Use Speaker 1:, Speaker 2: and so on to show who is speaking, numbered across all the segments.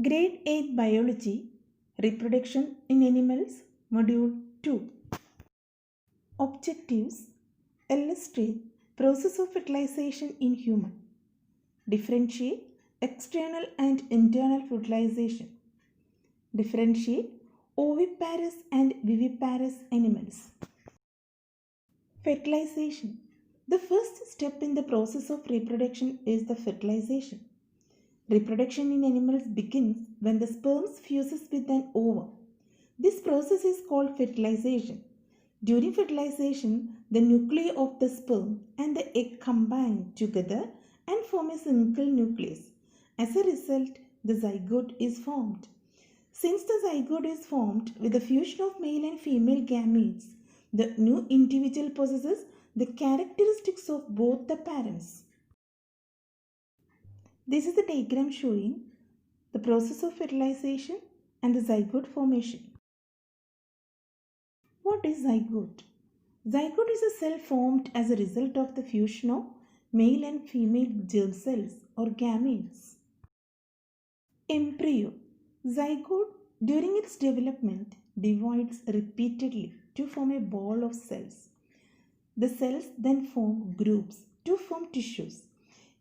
Speaker 1: Grade 8 Biology, Reproduction in Animals, Module 2. Objectives: illustrate process of fertilization in human. Differentiate external and internal fertilization. Differentiate oviparous and viviparous animals. Fertilization. The first step in the process of reproduction is the fertilization. Reproduction in animals begins when the sperm fuses with an ovum. This process is called fertilization. During fertilization, the nuclei of the sperm and the egg combine together and form a single nucleus. As a result, the zygote is formed. Since the zygote is formed with the fusion of male and female gametes, the new individual possesses the characteristics of both the parents. This is the diagram showing the process of fertilization and the zygote formation. What is zygote? Zygote is a cell formed as a result of the fusion of male and female germ cells or gametes. Embryo. Zygote during its development divides repeatedly to form a ball of cells. The cells then form groups to form tissues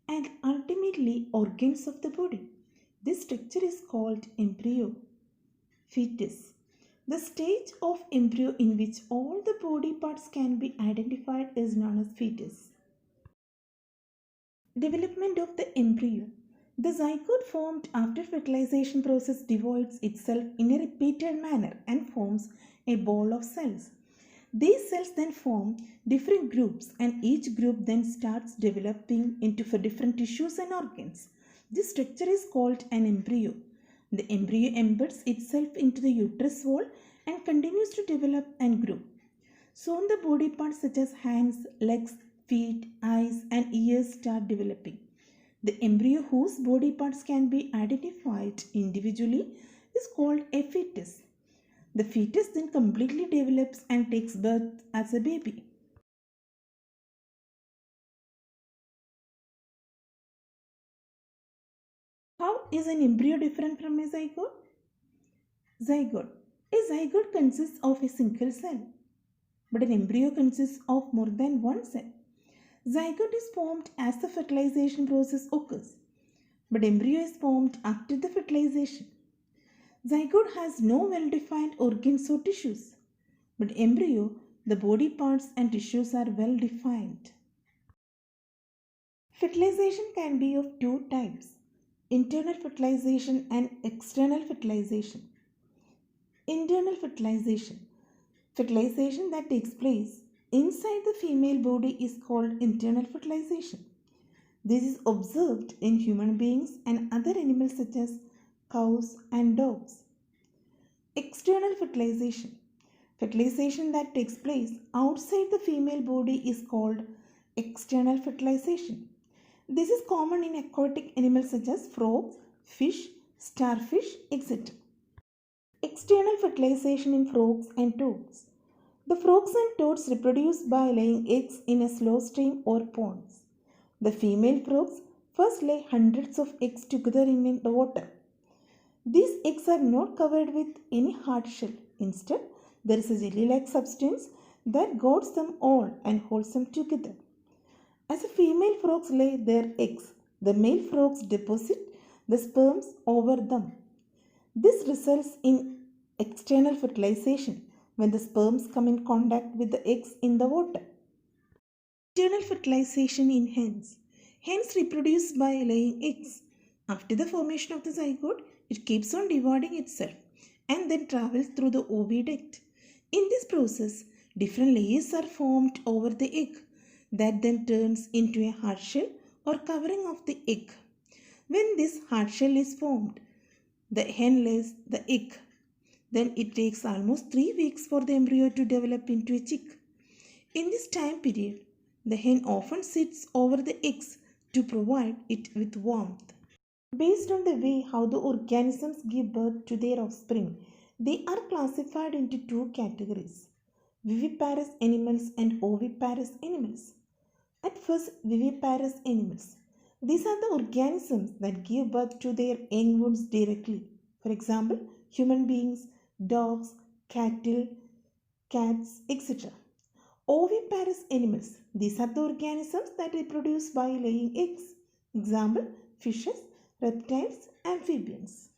Speaker 1: and ultimately organs of the body. This structure is called embryo. Fetus. The stage of embryo in which all the body parts can be identified is known as fetus. Development of the embryo. The zygote formed after fertilization process divides itself in a repeated manner and forms a ball of cells. These cells then form different groups and each group then starts developing into different tissues and organs. This structure is called an embryo. The embryo embeds itself into the uterus wall and continues to develop and grow. Soon the body parts such as hands, legs, feet, eyes and ears start developing. The embryo whose body parts can be identified individually is called a fetus. The fetus then completely develops and takes birth as a baby. How is an embryo different from a zygote? Zygote. A zygote consists of a single cell, but an embryo consists of more than one cell. Zygote is formed as the fertilization process occurs, but embryo is formed after the fertilization. Zygote has no well-defined organs or tissues, but embryo, the body parts and tissues are well-defined. Fertilization can be of two types: internal fertilization and external fertilization. Internal fertilization. Fertilization that takes place inside the female body is called internal fertilization. This is observed in human beings and other animals such as cows and dogs. External fertilization. Fertilization that takes place outside the female body is called external fertilization. This is common in aquatic animals such as frogs, fish, starfish, etc. External fertilization in frogs and toads. The frogs and toads reproduce by laying eggs in a slow stream or ponds. The female frogs first lay hundreds of eggs together in the water. These eggs are not covered with any hard shell. Instead, there is a jelly-like substance that guards them all and holds them together. As the female frogs lay their eggs, the male frogs deposit the sperms over them. This results in external fertilization when the sperms come in contact with the eggs in the water. Internal fertilization in hens. Hens reproduce by laying eggs. After the formation of the zygote, it keeps on dividing itself and then travels through the oviduct. In this process, different layers are formed over the egg that then turns into a hard shell or covering of the egg. When this hard shell is formed, the hen lays the egg. Then it takes almost 3 weeks for the embryo to develop into a chick. In this time period, the hen often sits over the eggs to provide it with warmth. Based on the way how the organisms give birth to their offspring, they are classified into two categories: viviparous animals and oviparous animals. At first, viviparous animals. These are the organisms that give birth to their young ones directly. For example, human beings, dogs, cattle, cats, etc. Oviparous animals. These are the organisms that reproduce by laying eggs. Example, fishes, reptiles, amphibians.